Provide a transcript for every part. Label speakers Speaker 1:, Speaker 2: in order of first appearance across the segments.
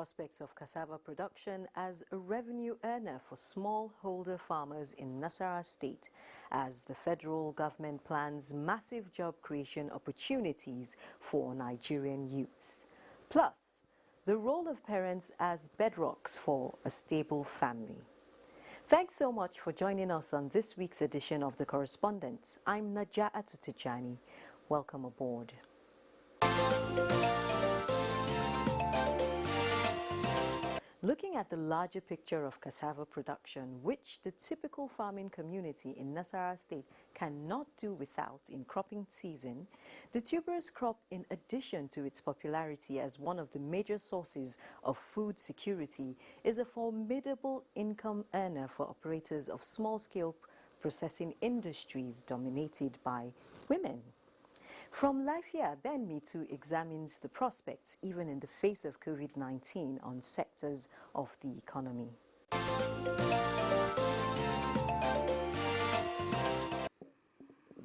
Speaker 1: prospects of cassava production as a revenue earner for smallholder farmers in Nasarawa State as the federal government plans massive job creation opportunities for Nigerian youths. Plus, the role of parents as bedrocks for a stable family. Thanks so much for joining us on this week's edition of The Correspondents. I'm Naja'atu Tijani. Welcome aboard. Looking at the larger picture of cassava production, which the typical farming community in Nasarawa State cannot do without in cropping season, the tuberous crop, in addition to its popularity as one of the major sources of food security, is a formidable income earner for operators of small-scale processing industries dominated by women. From Life Here, Ben Mitu examines the prospects, even in the face of COVID-19, on sectors of the economy.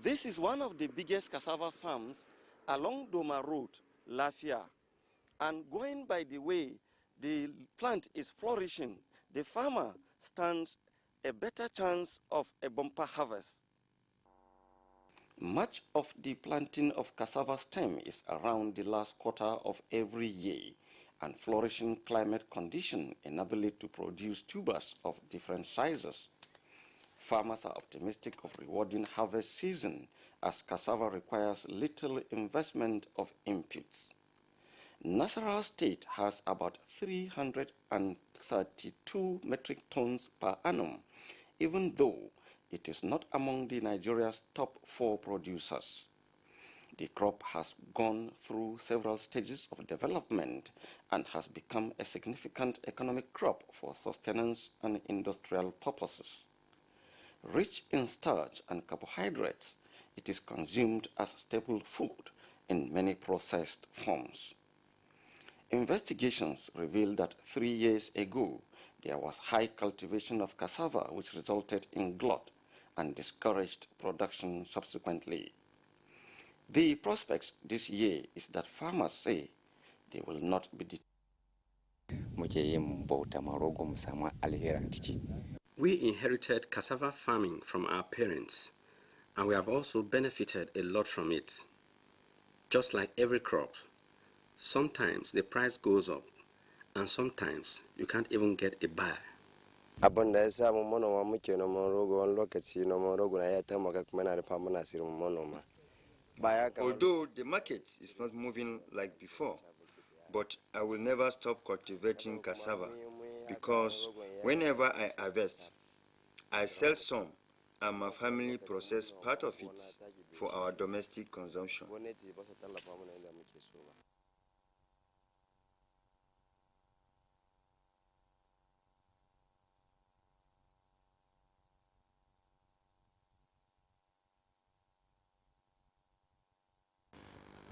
Speaker 2: This is one of the biggest cassava farms along Doma Road, Lafia. And going by the way the plant is flourishing, the farmer stands a better chance of a bumper harvest. Much of the planting of cassava stem is around the last quarter of every year, and flourishing climate conditions enable it to produce tubers of different sizes. Farmers are optimistic of rewarding harvest season as cassava requires little investment of inputs. Nasarawa State has about 332 metric tons per annum, even though it is not among Nigeria's top 4 producers. The crop has gone through several stages of development and has become a significant economic crop for sustenance and industrial purposes. Rich in starch and carbohydrates, it is consumed as staple food in many processed forms. Investigations reveal that 3 years ago, there was high cultivation of cassava, which resulted in glut and discouraged production subsequently. The prospects this year is that farmers say they will not be
Speaker 3: We inherited cassava farming from our parents, and we have also benefited a lot from it. Just like every crop, sometimes the price goes up, and sometimes you can't even get a buyer.
Speaker 4: Although the market is not moving like before, but I will never stop cultivating cassava because whenever I harvest, I sell some and my family process part of it for our domestic consumption.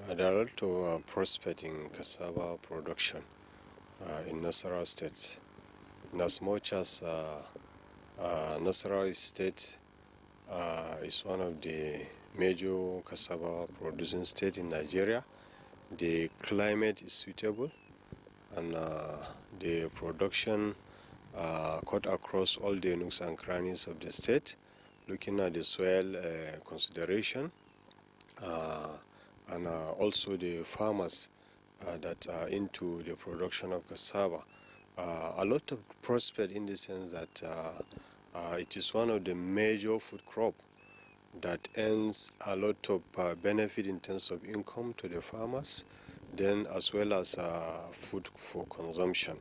Speaker 5: There are a lot of prospecting cassava production in Nasarawa State. In as much as Nasarawa State is one of the major cassava producing states in Nigeria, the climate is suitable and the production cut across all the nooks and crannies of the state, looking at the soil consideration. And also the farmers that are into the production of cassava. A lot of prospect in the sense that it is one of the major food crop that earns a lot of benefit in terms of income to the farmers, then as well as food for consumption.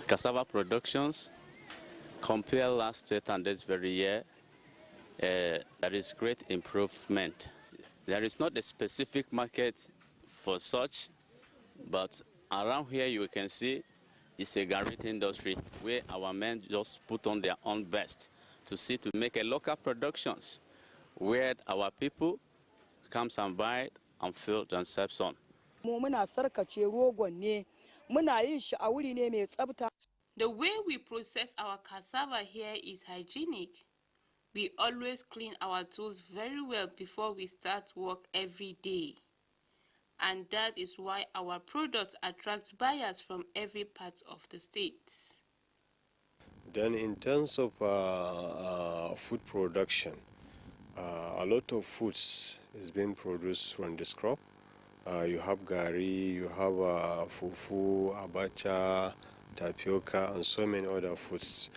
Speaker 6: Cassava productions, compare last year and this very year, there is great improvement. There is not a specific market for such, but around here you can see it's a garment industry where our men just put on their own best to make a local productions where our people comes and buy it and fill themselves on.
Speaker 7: The way we process our cassava here is hygienic. We always clean our tools very well before we start work every day. And that is why our products attract buyers from every part of the state.
Speaker 5: Then in terms of food production, a lot of foods is being produced from this crop. You have gari, you have fufu, abacha, tapioca, and so many other foods.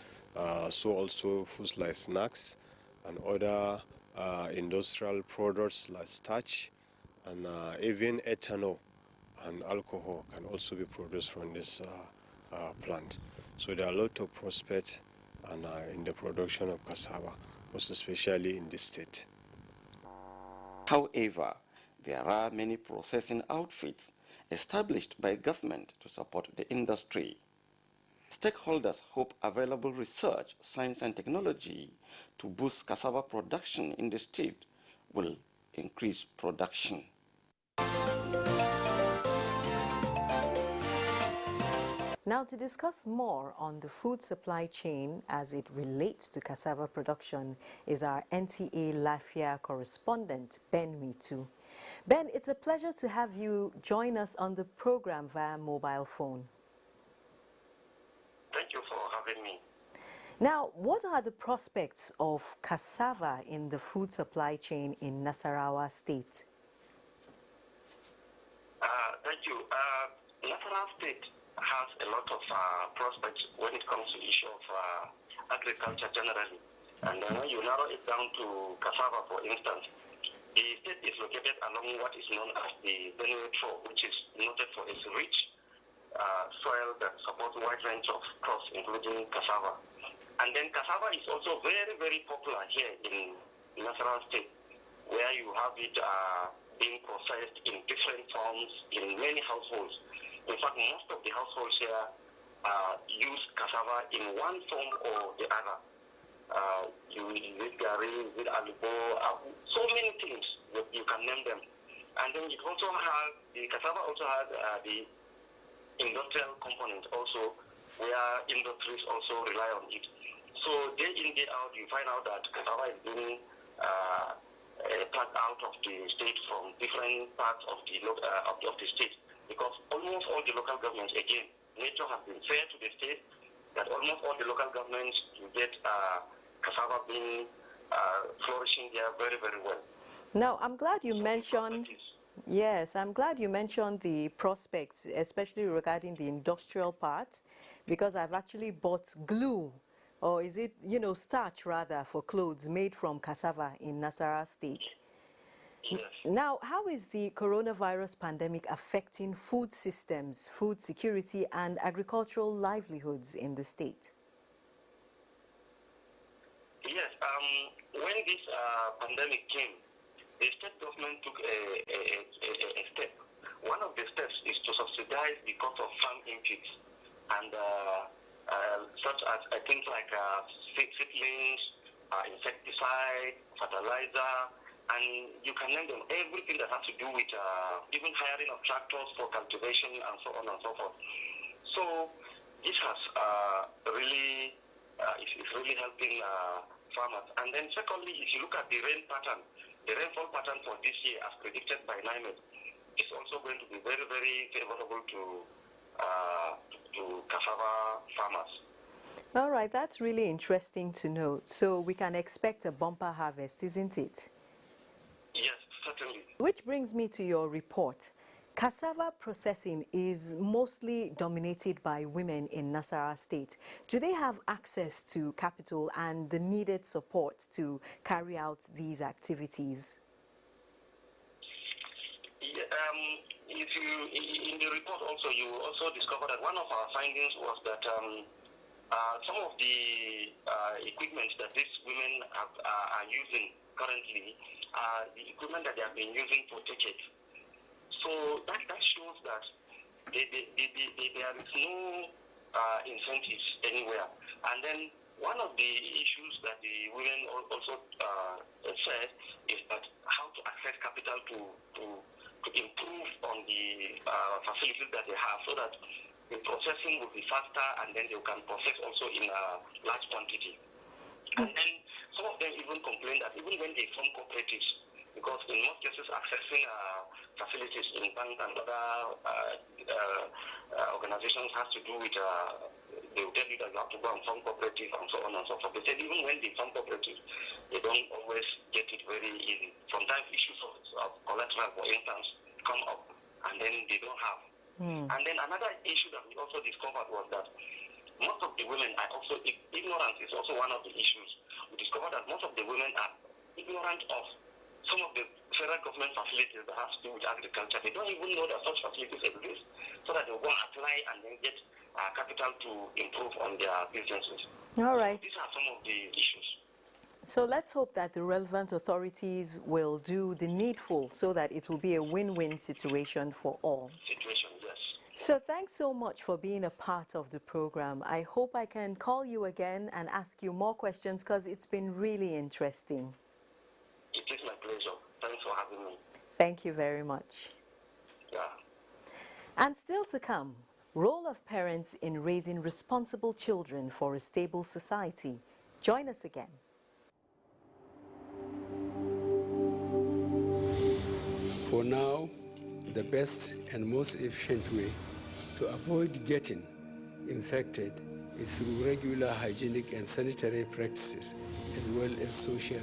Speaker 5: So also foods like snacks and other industrial products like starch, and even ethanol and alcohol can also be produced from this plant. So there are a lot of prospects and in the production of cassava, most especially in this state.
Speaker 2: However, there are many processing outfits established by government to support the industry. Stakeholders hope available research, science and technology to boost cassava production in the state will increase production.
Speaker 1: Now, to discuss more on the food supply chain as it relates to cassava production is our NTA Lafia correspondent, Ben Mitu. Ben, it's a pleasure to have you join us on the program via mobile phone.
Speaker 8: Thank you for having me.
Speaker 1: Now, what are the prospects of cassava in the food supply chain in Nasarawa State?
Speaker 8: Thank you. Nasarawa State has a lot of prospects when it comes to the issue of agriculture generally. And when you narrow it down to cassava, for instance, the state is located along what is known as the Benue Trough, which is noted for its rich soil that supports a wide range of crops, including cassava. And then cassava is also very, very popular here in Nasarawa State, where you have it being processed in different forms in many households. In fact, most of the households here use cassava in one form or the other. You with gari, with alubo, so many things, you can name them. And then it also has, the cassava also has the industrial component also, where industries also rely on it. So day in, day out, you find out that cassava is being plucked out of the state from different parts of the state, because almost all the local governments, again, nature has been fair to the state that almost all the local governments, you get cassava being flourishing there very, very well.
Speaker 1: Now, I'm glad you mentioned... Yes, I'm glad you mentioned the prospects, especially regarding the industrial part, because I've actually bought glue, or is it, starch rather, for clothes made from cassava in Nasarawa State.
Speaker 8: Yes.
Speaker 1: Now, how is the coronavirus pandemic affecting food systems, food security, and agricultural livelihoods in the state?
Speaker 8: Yes, when this pandemic came, the state government took a step. One of the steps is to subsidize the cost of farm inputs, and such as things like seedlings, insecticide, fertilizer, and you can name them, everything that has to do with even hiring of tractors for cultivation and so on and so forth. So this has really, it's really helping farmers. And then secondly, if you look at the rain pattern, the rainfall pattern for this year, as predicted by NIMED, is also going to be very, very favorable to cassava farmers.
Speaker 1: All right, that's really interesting to know. So we can expect a bumper harvest, isn't it?
Speaker 8: Yes, certainly.
Speaker 1: Which brings me to your report. Cassava processing is mostly dominated by women in Nasarawa State. Do they have access to capital and the needed support to carry out these activities?
Speaker 8: Yeah, in the report also, you also discovered that one of our findings was that some of the equipment that these women are using currently are the equipment that they have been using to take it. So that shows that there is no incentives anywhere. And then one of the issues that the women also said is that how to access capital to improve on the facilities that they have, so that the processing will be faster and then they can process also in a large quantity. And then Some of them even complain that even when they form cooperatives, because in most cases accessing facilities in banks and other organizations has to do with, they will tell you that you have to go and form cooperative and so on and so forth. They said even when they form cooperatives, they don't always get it very easy. Sometimes issues of collateral, for instance, come up and then they don't have. And then another issue that we also discovered was that most of the women are also, ignorance is also one of the issues. We discovered that most of the women are ignorant of some of the federal government facilities that have to do with agriculture. They don't even know that such facilities exist, so that they will go and apply and then get capital to improve on their businesses.
Speaker 1: All right.
Speaker 8: So these are some of the issues.
Speaker 1: So let's hope that the relevant authorities will do the needful so that it will be a win-win situation for all.
Speaker 8: Situation, yes.
Speaker 1: So thanks so much for being a part of the program. I hope I can call you again and ask you more questions because it's been really interesting.
Speaker 8: It is my pleasure. Thanks for having me.
Speaker 1: Thank you very much.
Speaker 8: Yeah.
Speaker 1: And still to come, role of parents in raising responsible children for a stable society. Join us again.
Speaker 9: For now, the best and most efficient way to avoid getting infected is through regular hygienic and sanitary practices, as well as social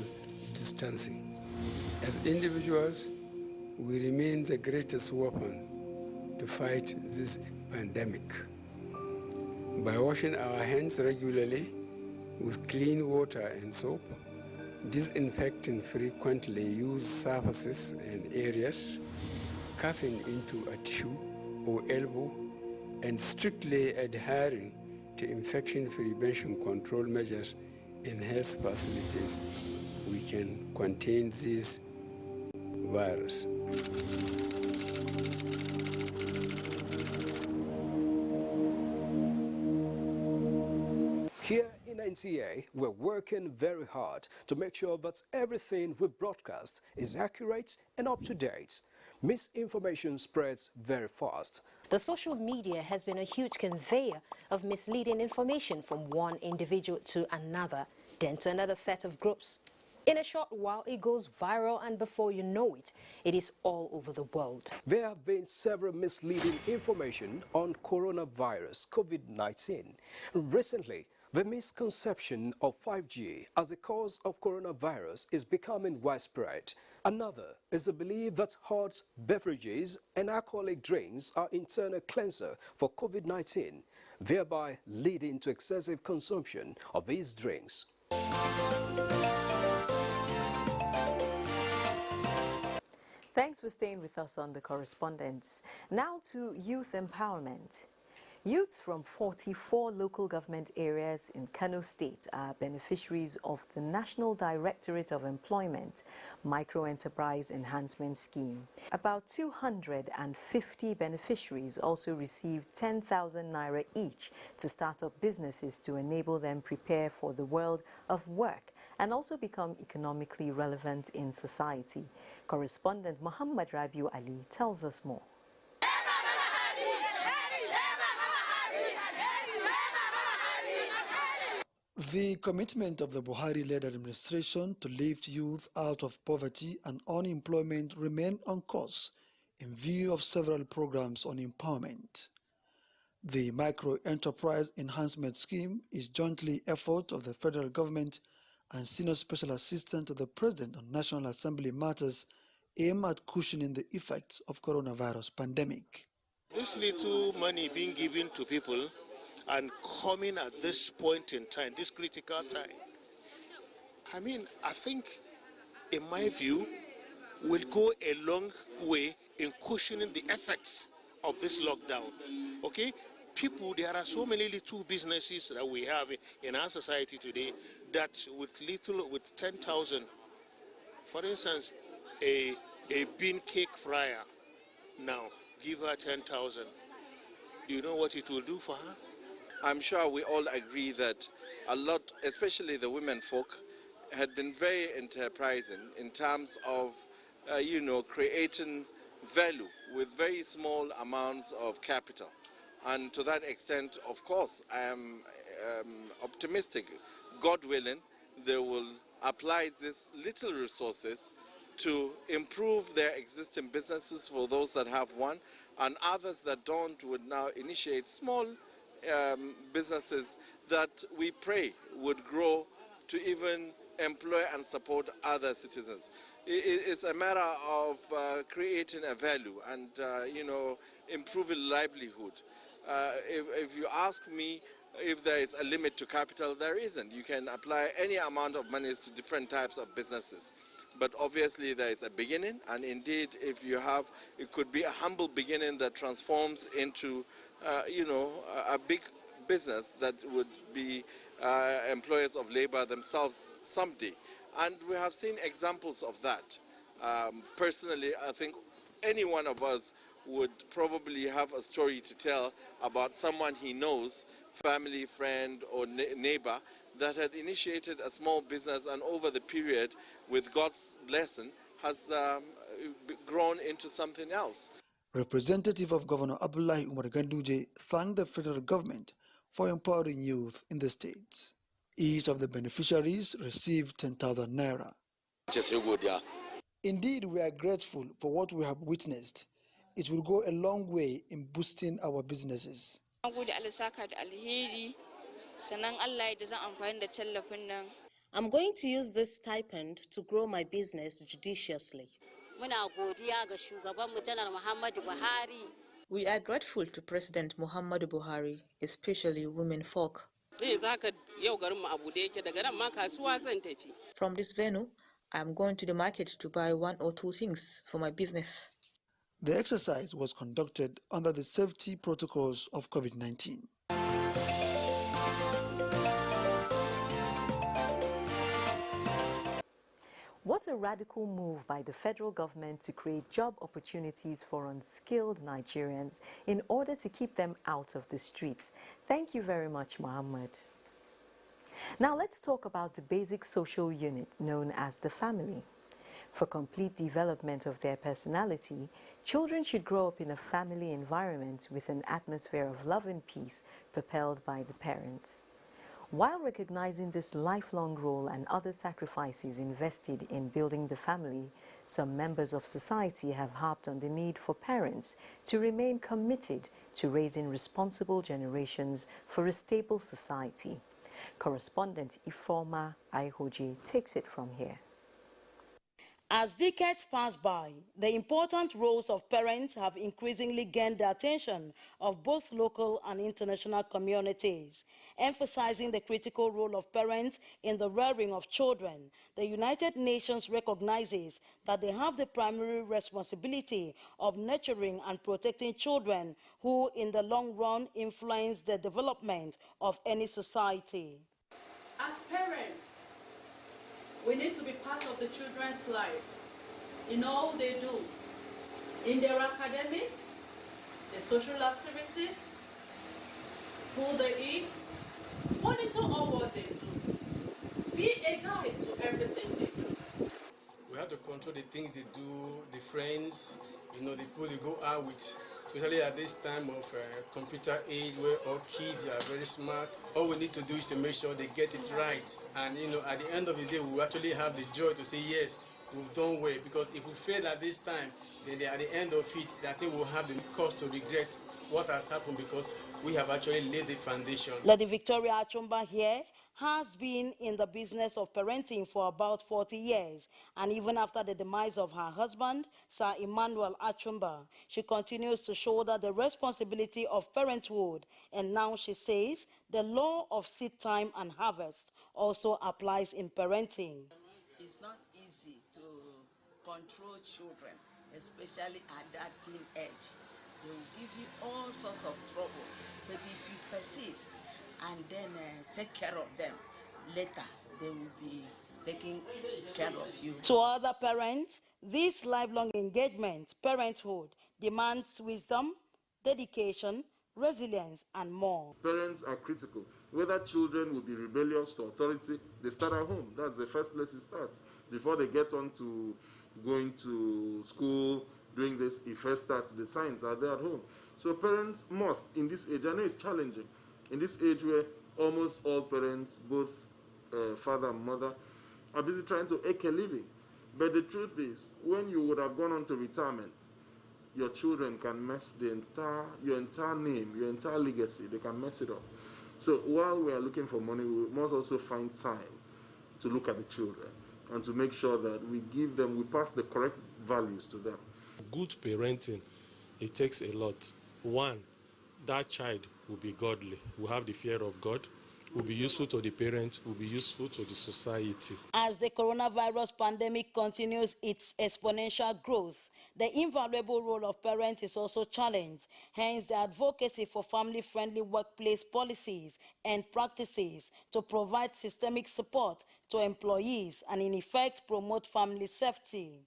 Speaker 9: distancing. As individuals, we remain the greatest weapon to fight this pandemic. By washing our hands regularly with clean water and soap, disinfecting frequently used surfaces and areas, coughing into a tissue or elbow, and strictly adhering to infection prevention control measures in health facilities, we can contain this virus.
Speaker 10: Here in NTA, we're working very hard to make sure that everything we broadcast is accurate and up to date. Misinformation spreads very fast.
Speaker 11: The social media has been a huge conveyor of misleading information from one individual to another, then to another set of groups. In a short while, it goes viral, and before you know it, it is all over the world.
Speaker 10: There have been several misleading information on coronavirus, COVID-19. Recently, the misconception of 5G as a cause of coronavirus is becoming widespread. Another is the belief that hot beverages and alcoholic drinks are internal cleanser for COVID-19, thereby leading to excessive consumption of these drinks.
Speaker 1: Thanks for staying with us on The Correspondents. Now to youth empowerment. Youths from 44 local government areas in Kano State are beneficiaries of the National Directorate of Employment Micro-Enterprise Enhancement Scheme. About 250 beneficiaries also received 10,000 naira each to start up businesses to enable them prepare for the world of work and also become economically relevant in society. Correspondent Muhammad Rabiu Ali tells us more.
Speaker 12: The commitment of the Buhari-led administration to lift youth out of poverty and unemployment remain on course in view of several programs on empowerment. The Micro-Enterprise Enhancement Scheme is jointly effort of the federal government and Senior Special Assistant to the President on National Assembly matters aimed at cushioning the effects of coronavirus pandemic.
Speaker 13: This little money being given to people and coming at this point in time, this critical time, I think, in my view, will go a long way in cushioning the effects of this lockdown. Okay? People, there are so many little businesses that we have in our society today that with 10,000, for instance, a bean cake fryer, now give her 10,000. Do you know what it will do for her?
Speaker 14: I'm sure we all agree that a lot, especially the women folk, had been very enterprising in terms of, creating value with very small amounts of capital. And to that extent, of course, I am optimistic. God willing, they will applies these little resources to improve their existing businesses for those that have one, and others that don't would now initiate small businesses that we pray would grow to even employ and support other citizens. It's a matter of creating a value and, improving livelihood. If you ask me if there is a limit to capital, there isn't. You can apply any amount of money to different types of businesses. But obviously there is a beginning, and indeed if you have, it could be a humble beginning that transforms into, a big business that would be employers of labor themselves someday. And we have seen examples of that. Personally, I think any one of us would probably have a story to tell about someone he knows, family, friend, or neighbor, that had initiated a small business and over the period, with God's blessing, has grown into something else.
Speaker 12: Representative of Governor Abdullahi Umar Ganduje thanked the federal government for empowering youth in the state. Each of the beneficiaries received 10,000 naira. Indeed, we are grateful for what we have witnessed. It will go a long way in boosting our businesses.
Speaker 15: I'm going to use this stipend to grow my business judiciously. We are grateful to President Muhammadu Buhari, especially women folk. From this venue, I am going to the market to buy 1 or 2 things for my business.
Speaker 12: The exercise was conducted under the safety protocols of COVID-19.
Speaker 1: What a radical move by the federal government to create job opportunities for unskilled Nigerians in order to keep them out of the streets. Thank you very much, Mohammed. Now let's talk about the basic social unit known as the family. For complete development of their personality, children should grow up in a family environment with an atmosphere of love and peace propelled by the parents. While recognizing this lifelong role and other sacrifices invested in building the family, some members of society have harped on the need for parents to remain committed to raising responsible generations for a stable society. Correspondent Ifoma Aihoji takes it from here.
Speaker 16: As decades pass by, the important roles of parents have increasingly gained the attention of both local and international communities. Emphasizing the critical role of parents in the rearing of children, the United Nations recognizes that they have the primary responsibility of nurturing and protecting children who, in the long run, influence the development of any society.
Speaker 17: As parents, we need to be part of the children's life in all they do, in their academics, their social activities, food they eat. Monitor all what they do. Be a guide to everything they do.
Speaker 18: We have to control the things they do, the friends, the people they go out with, especially at this time of computer age where all kids are very smart. All we need to do is to make sure they get it right. And at the end of the day, we actually have the joy to say, yes, we've done well. Because if we fail at this time, then at the end of it, I think we'll have the cause to regret what has happened because we have actually laid the foundation.
Speaker 16: Lady Victoria Achumba here has been in the business of parenting for about 40 years, and even after the demise of her husband, Sir Emmanuel Achumba, she continues to shoulder the responsibility of parenthood, and now she says the law of seed time and harvest also applies in parenting.
Speaker 19: It's not easy to control children, especially at that teen age. They will give you all sorts of trouble, but if you persist and then take care of them, later they will be taking care of you.
Speaker 16: To other parents, this lifelong engagement, parenthood, demands wisdom, dedication, resilience, and more.
Speaker 20: Parents are critical. Whether children will be rebellious to authority, they start at home. That's the first place it starts. Before they get on to going to school, doing this, it first starts, the signs are there at home. So parents must, in this age, I know it's challenging, in this age where almost all parents, both father and mother, are busy trying to make a living. But the truth is, when you would have gone on to retirement, your children can mess your entire name, your entire legacy. They can mess it up. So while we are looking for money, we must also find time to look at the children and to make sure that we pass the correct values to them.
Speaker 21: Good parenting, it takes a lot. One, that child will be godly, will have the fear of God, will be useful to the parents, will be useful to the society.
Speaker 16: As the coronavirus pandemic continues its exponential growth, the invaluable role of parents is also challenged. Hence, the advocacy for family-friendly workplace policies and practices to provide systemic support to employees and, in effect, promote family safety.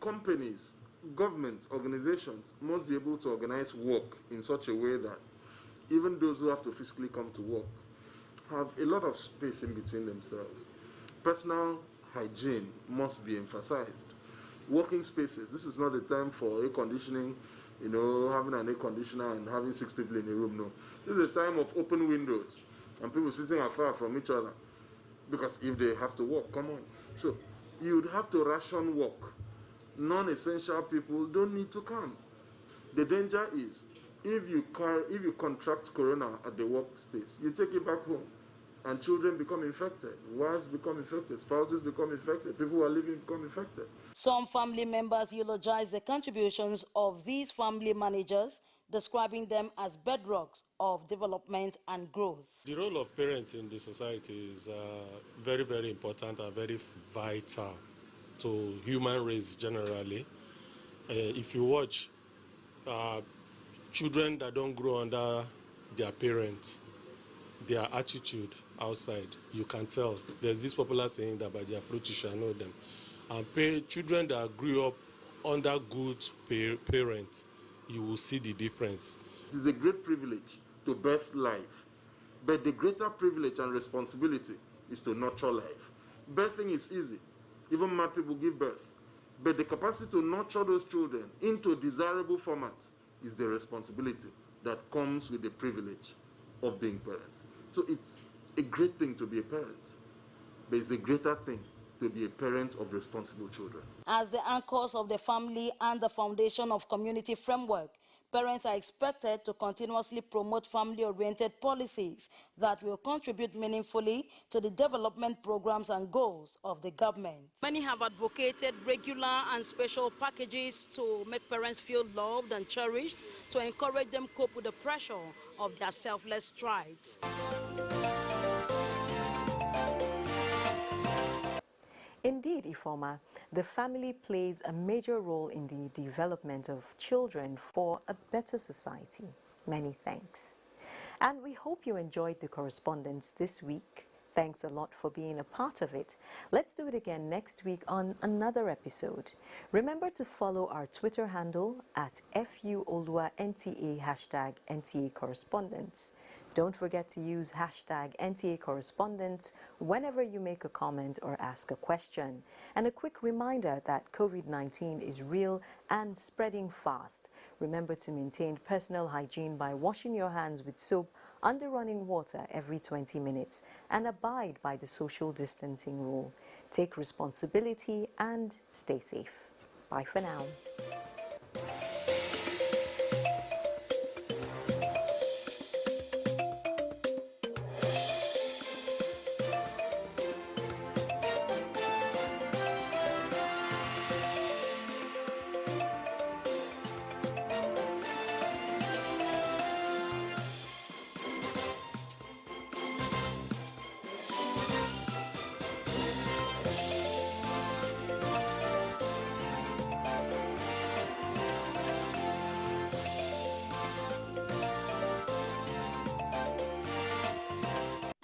Speaker 20: Companies, government, organizations must be able to organize work in such a way that even those who have to physically come to work have a lot of space in between themselves. Personal hygiene must be emphasized. Working spaces, this is not the time for air conditioning, having an air conditioner and having 6 people in a room, no. This is a time of open windows and people sitting afar from each other, because if they have to work, come on. So you'd have to ration work. Non-essential people don't need to come. The danger is, if you contract corona at the workspace, you take it back home, and children become infected, wives become infected, spouses become infected, people who are living become infected.
Speaker 16: Some family members eulogize the contributions of these family managers, describing them as bedrocks of development and growth.
Speaker 21: The role of parents in the society is very, very important and very vital to human race generally. If you watch children that don't grow under their parents, their attitude outside, you can tell. There's this popular saying that by their fruit you shall know them. And children that grew up under good parents, you will see the difference.
Speaker 20: It is a great privilege to birth life, but the greater privilege and responsibility is to nurture life. Birthing is easy. Even mad people give birth. But the capacity to nurture those children into desirable formats is the responsibility that comes with the privilege of being parents. So it's a great thing to be a parent, but it's a greater thing to be a parent of responsible children.
Speaker 16: As the anchors of the family and the foundation of community framework, parents are expected to continuously promote family-oriented policies that will contribute meaningfully to the development programs and goals of the government. Many have advocated regular and special packages to make parents feel loved and cherished, to encourage them cope with the pressure of their selfless strides.
Speaker 1: Indeed, Ifoma, the family plays a major role in the development of children for a better society. Many thanks. And we hope you enjoyed the correspondence this week. Thanks a lot for being a part of it. Let's do it again next week on another episode. Remember to follow our Twitter handle at FUOLUANTA #NTA Correspondents. Don't forget to use #NTA Correspondents whenever you make a comment or ask a question. And a quick reminder that COVID-19 is real and spreading fast. Remember to maintain personal hygiene by washing your hands with soap under running water every 20 minutes and abide by the social distancing rule. Take responsibility and stay safe. Bye for now.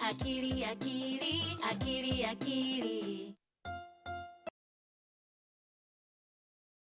Speaker 22: Akili, akili, akili, akili.